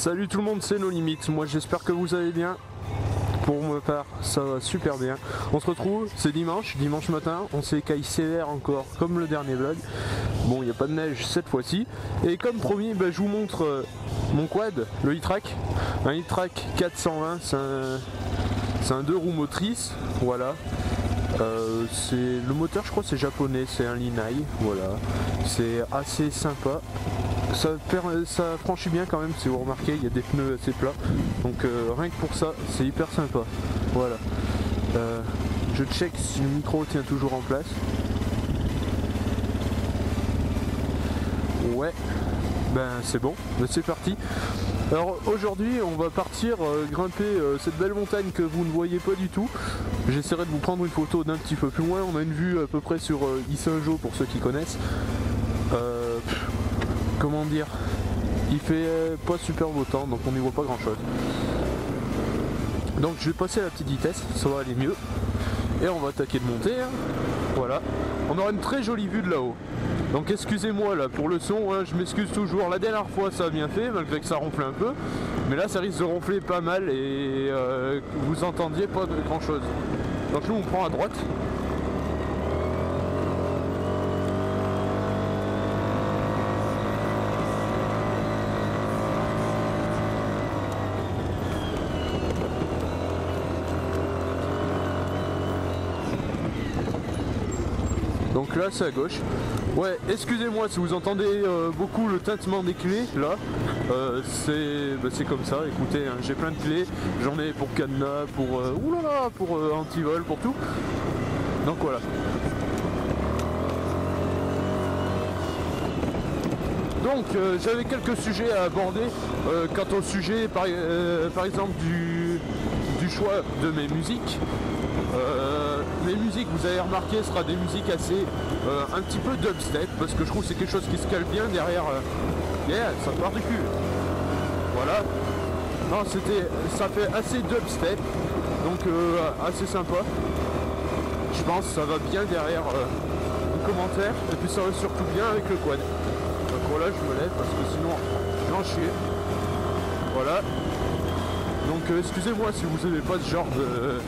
Salut tout le monde, c'est No Limits. Moi j'espère que vous allez bien. Pour ma part, ça va super bien. On se retrouve, c'est dimanche matin. On s'écaille sévère encore, comme le dernier vlog. Bon, il n'y a pas de neige cette fois-ci. Et comme promis, je vous montre mon quad, le e-track. Un e-track 420, c'est un 2 roues motrices. Voilà. Le moteur, je crois, c'est japonais, c'est un Linai. Voilà. C'est assez sympa. Ça franchit bien quand même, si vous remarquez, il y a des pneus assez plats, donc rien que pour ça c'est hyper sympa. Voilà, je check si le micro tient toujours en place. Ouais, c'est bon, c'est parti. Alors aujourd'hui on va partir grimper cette belle montagne que vous ne voyez pas du tout. J'essaierai de vous prendre une photo d'un petit peu plus loin. On a une vue à peu près sur Yssingeaux pour ceux qui connaissent. Comment dire, il fait pas super beau temps, donc on n'y voit pas grand chose. Donc je vais passer à la petite vitesse, ça va aller mieux. Et on va attaquer de monter, hein. Voilà. On aura une très jolie vue de là-haut. Donc excusez-moi là pour le son, hein, je m'excuse toujours. La dernière fois ça a bien fait, malgré que ça ronflait un peu. Mais là ça risque de ronfler pas mal et que vous entendiez pas de grand chose. Donc nous on prend à droite. Donc là c'est à gauche. Ouais, excusez-moi si vous entendez beaucoup le tintement des clés là. C'est comme ça, écoutez, hein, j'ai plein de clés, j'en ai pour cadenas, pour pour anti-vol, pour tout. Donc voilà. Donc j'avais quelques sujets à aborder. Quant au sujet par exemple du choix de mes musiques. Les musiques, vous avez remarqué, sera des musiques assez un petit peu dubstep, parce que je trouve que c'est quelque chose qui se cale bien derrière. Yeah, ça part du cul. Voilà. Non, ça fait assez dubstep, donc assez sympa. Je pense que ça va bien derrière les commentaires, et puis ça va surtout bien avec le quad. Donc voilà, je me lève parce que sinon j'en chier. Voilà. Donc excusez-moi si vous n'aimez pas ce genre de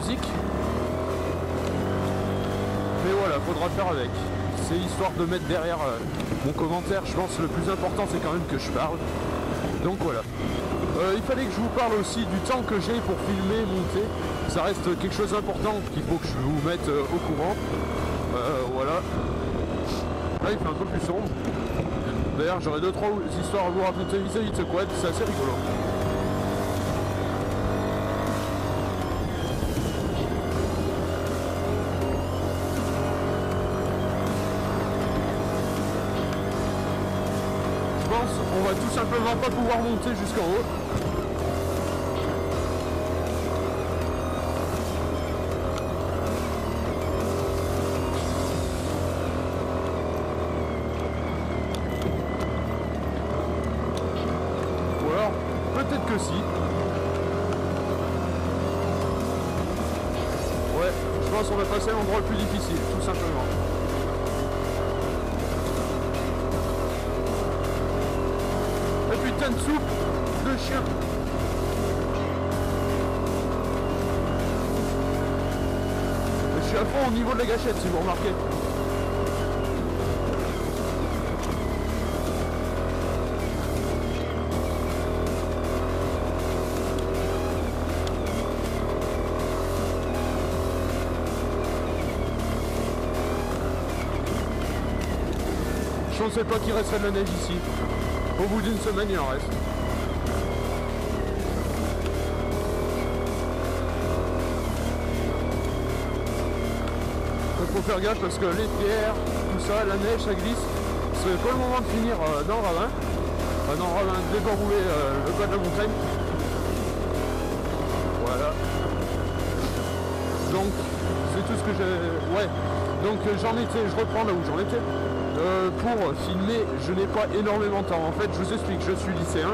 musique, mais voilà, faudra faire avec. C'est histoire de mettre derrière mon commentaire. Je pense que le plus important c'est quand même que je parle. Donc voilà. Il fallait que je vous parle aussi du temps que j'ai pour filmer, monter. Ça reste quelque chose d'important qu'il faut que je vous mette au courant. Voilà. Là il fait un peu plus sombre. D'ailleurs j'aurais 2-3 histoires à vous raconter vis-à-vis de ce quad, c'est assez rigolo. On va tout simplement pas pouvoir monter jusqu'en haut. Ou alors, peut-être que si. Ouais, je pense qu'on va passer à l'endroit le plus difficile, tout simplement. Putain de soupe de chien. Je suis à fond au niveau de la gâchette si vous remarquez. Je pensais pas qu'il resterait de la neige ici. Au bout d'une semaine, il en reste. Il faut faire gaffe parce que les pierres, tout ça, la neige, ça glisse. C'est pas le moment de finir dans le ravin. Dans le ravin, dérouler le bas de la montagne. Voilà. Donc, c'est tout ce que j'ai... Ouais. Donc j'en étais, je reprends là où j'en étais. Pour filmer, je n'ai pas énormément de temps. En fait, je vous explique, je suis lycéen,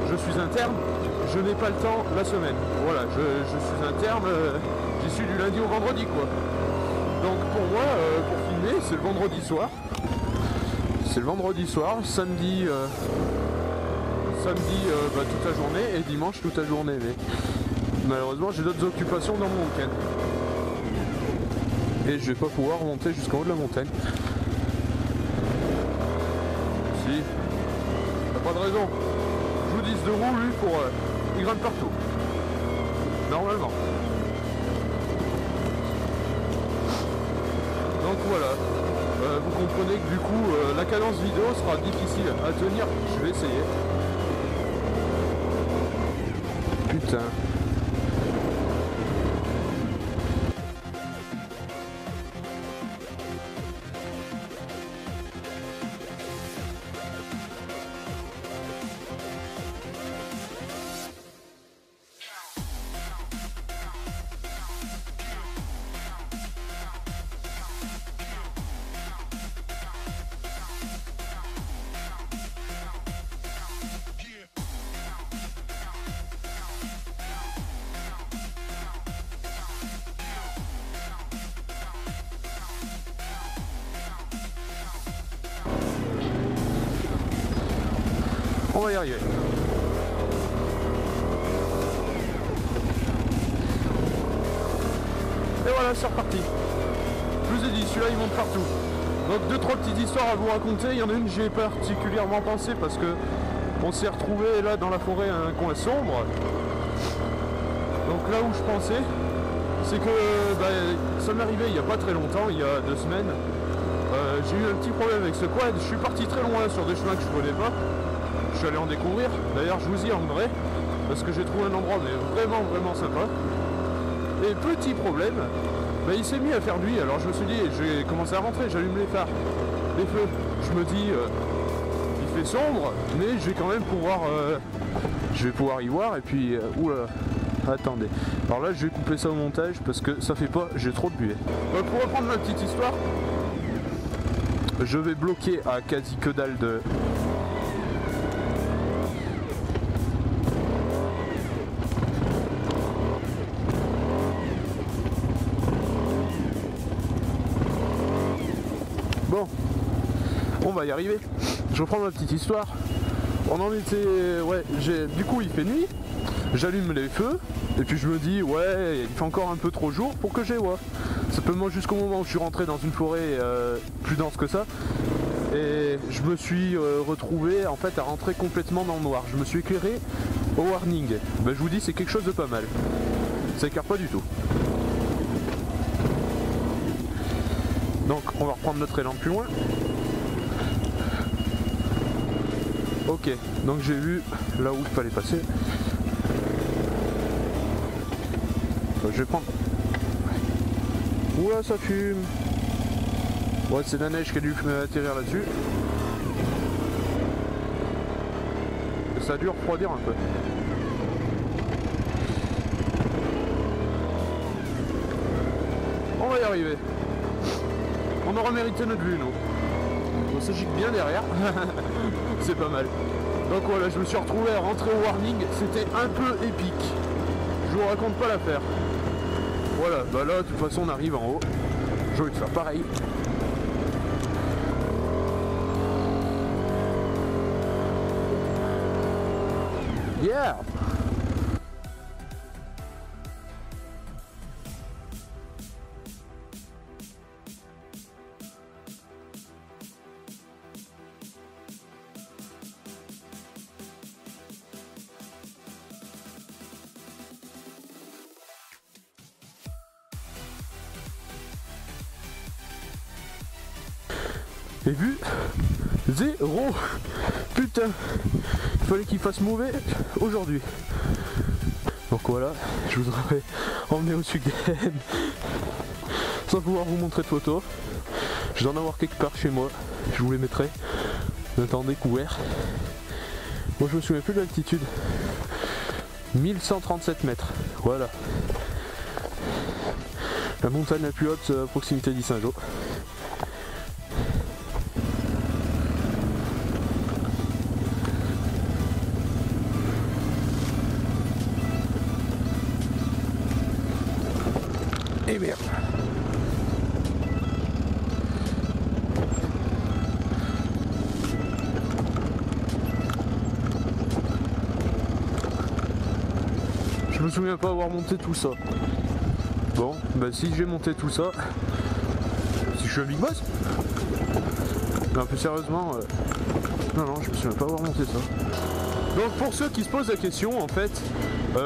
je suis interne, je n'ai pas le temps la semaine. Voilà, je suis interne, j'y suis du lundi au vendredi, quoi. Donc pour moi, pour filmer, c'est le vendredi soir. c'est le vendredi soir, samedi, toute la journée et dimanche toute la journée. Mais malheureusement j'ai d'autres occupations dans mon week-end. Et je vais pas pouvoir monter jusqu'en haut de la montagne. Si. T'as pas de raison. Je vous dis de roues lui pour... il grimpe partout. Normalement. Donc voilà. Vous comprenez que du coup la cadence vidéo sera difficile à tenir. Je vais essayer. Putain. On va y arriver. Et voilà, c'est reparti. Je vous ai dit, celui-là il monte partout. Donc 2-3 petites histoires à vous raconter. Il y en a une que j'ai particulièrement pensé parce que on s'est retrouvé là dans la forêt à un coin sombre. Donc là où je pensais, c'est que ça m'est arrivé il n'y a pas très longtemps, il y a 2 semaines. J'ai eu un petit problème avec ce quad. Je suis parti très loin sur des chemins que je ne connais pas. Je suis allé en découvrir. D'ailleurs je vous y emmènerai parce que j'ai trouvé un endroit mais vraiment sympa. Et petit problème, il s'est mis à faire nuit. Alors je me suis dit, j'ai commencé à rentrer, j'allume les phares, les feux. Je me dis, il fait sombre, mais je vais quand même pouvoir, y voir. Et puis, oula, attendez. Alors là, je vais couper ça au montage parce que ça fait pas, j'ai trop de buée. Pour reprendre ma petite histoire, je vais bloquer à quasi que dalle de... Bon, on va y arriver. Je reprends ma petite histoire. On en était... Ouais, du coup il fait nuit. J'allume les feux. Et puis je me dis, ouais, il fait encore un peu trop jour pour que j'aie vois. Simplement jusqu'au moment où je suis rentré dans une forêt plus dense que ça. Et je me suis retrouvé en fait à rentrer complètement dans le noir. Je me suis éclairé au warning. Je vous dis, c'est quelque chose de pas mal. Ça éclaire pas du tout. Donc on va reprendre notre élan plus loin. Ok, donc j'ai vu là où il fallait passer. Je vais prendre... Ouah, ça fume. Ouais, c'est la neige qui a dû atterrir là-dessus. Ça a dû refroidir un peu. On va y arriver. On aura mérité notre vue, nous. On s'agit bien derrière. C'est pas mal. Donc voilà, je me suis retrouvé à rentrer au warning. C'était un peu épique. Je vous raconte pas l'affaire. Voilà, là, de toute façon, on arrive en haut. J'ai envie de faire pareil. Yeah! Et vu 0. Putain, il fallait qu'il fasse mauvais aujourd'hui. Donc voilà, je vous aurais emmené au sud sans pouvoir vous montrer de photos. Je dois en avoir quelque part chez moi, je vous les mettrai. Un temps découvert. Moi je me souviens plus de l'altitude. 1137 mètres, voilà. La montagne la plus haute à proximité d'Issingeaux. Et merde. me souviens pas avoir monté tout ça. Bon, bah si j'ai monté tout ça, si je suis un big boss. Non, plus sérieusement, non, je me souviens pas avoir monté ça. Donc pour ceux qui se posent la question, en fait,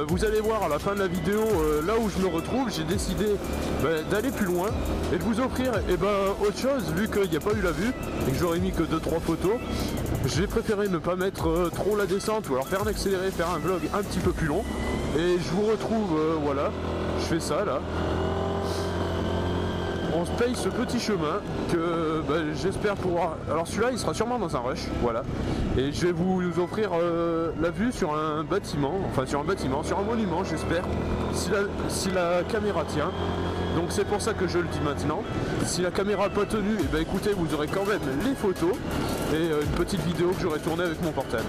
vous allez voir à la fin de la vidéo, là où je me retrouve, j'ai décidé d'aller plus loin et de vous offrir autre chose, vu qu'il n'y a pas eu la vue et que j'aurais mis que 2-3 photos. J'ai préféré ne pas mettre trop la descente ou alors faire un accéléré, faire un vlog un petit peu plus long. Et je vous retrouve, voilà, je fais ça là. On se paye ce petit chemin que j'espère pouvoir... Alors celui-là il sera sûrement dans un rush, voilà. Et je vais vous offrir la vue sur un bâtiment, sur un monument j'espère, si la caméra tient. Donc c'est pour ça que je le dis maintenant. Si la caméra n'a pas tenu, et écoutez, vous aurez quand même les photos et une petite vidéo que j'aurai tournée avec mon portable.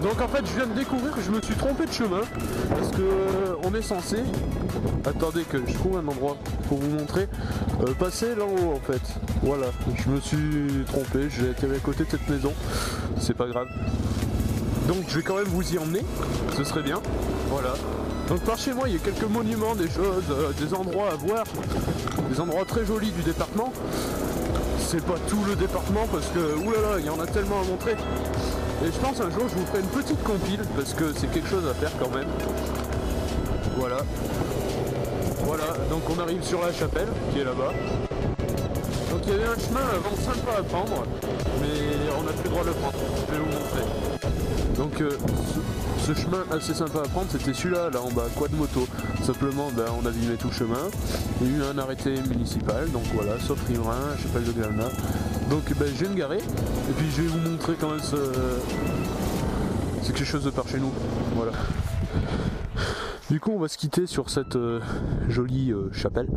Donc en fait je viens de découvrir que je me suis trompé de chemin parce que on est censé, attendez que je trouve un endroit pour vous montrer, passer là en haut en fait. Voilà, je me suis trompé, j'ai été à côté de cette maison, c'est pas grave. Donc je vais quand même vous y emmener, ce serait bien, voilà. Donc par chez moi il y a quelques monuments, des choses, des endroits à voir, des endroits très jolis du département. C'est pas tout le département parce que oulala, il y en a tellement à montrer. Et je pense un jour je vous ferai une petite compile parce que c'est quelque chose à faire quand même. Voilà. Voilà, donc on arrive sur la chapelle qui est là-bas. Donc il y avait un chemin avant sympa à prendre, mais on n'a plus le droit de le prendre. Je vais vous montrer. Donc ce chemin assez sympa à prendre, c'était celui-là, là en bas, quad moto. Simplement, on abîmait tout le chemin. Il y a eu un arrêté municipal, donc voilà, sauf riverain, chapelle de Galna. Donc je vais me garer, et puis je vais vous montrer quand même c'est quelque chose de par chez nous. Voilà. Du coup, on va se quitter sur cette jolie chapelle,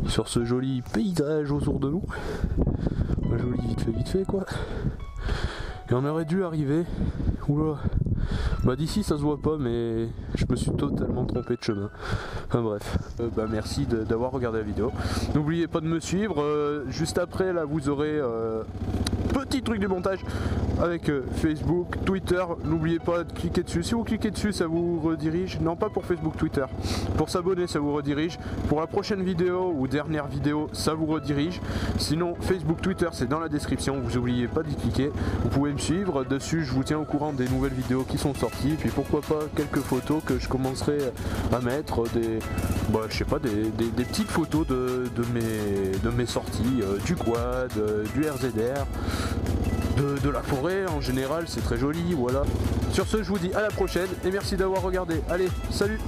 sur ce joli paysage autour de nous. Joli vite fait quoi. Et on aurait dû arriver. Oula. D'ici ça se voit pas, mais je me suis totalement trompé de chemin. Enfin bref, merci d'avoir regardé la vidéo. N'oubliez pas de me suivre. Juste après là vous aurez petit truc de montage avec Facebook, Twitter. N'oubliez pas de cliquer dessus. Si vous cliquez dessus ça vous redirige. Non, pas pour Facebook, Twitter. Pour s'abonner ça vous redirige. Pour la prochaine vidéo ou dernière vidéo ça vous redirige. Sinon Facebook, Twitter c'est dans la description. Vous n'oubliez pas d'y cliquer. Vous pouvez me suivre. Dessus je vous tiens au courant des nouvelles vidéos qui sont sorties. Puis pourquoi pas quelques photos que je commencerai à mettre. Je sais pas, des petites photos de mes sorties. Du quad, du RZR. De la forêt en général, c'est très joli, voilà. Sur ce, je vous dis à la prochaine et merci d'avoir regardé. Allez, salut!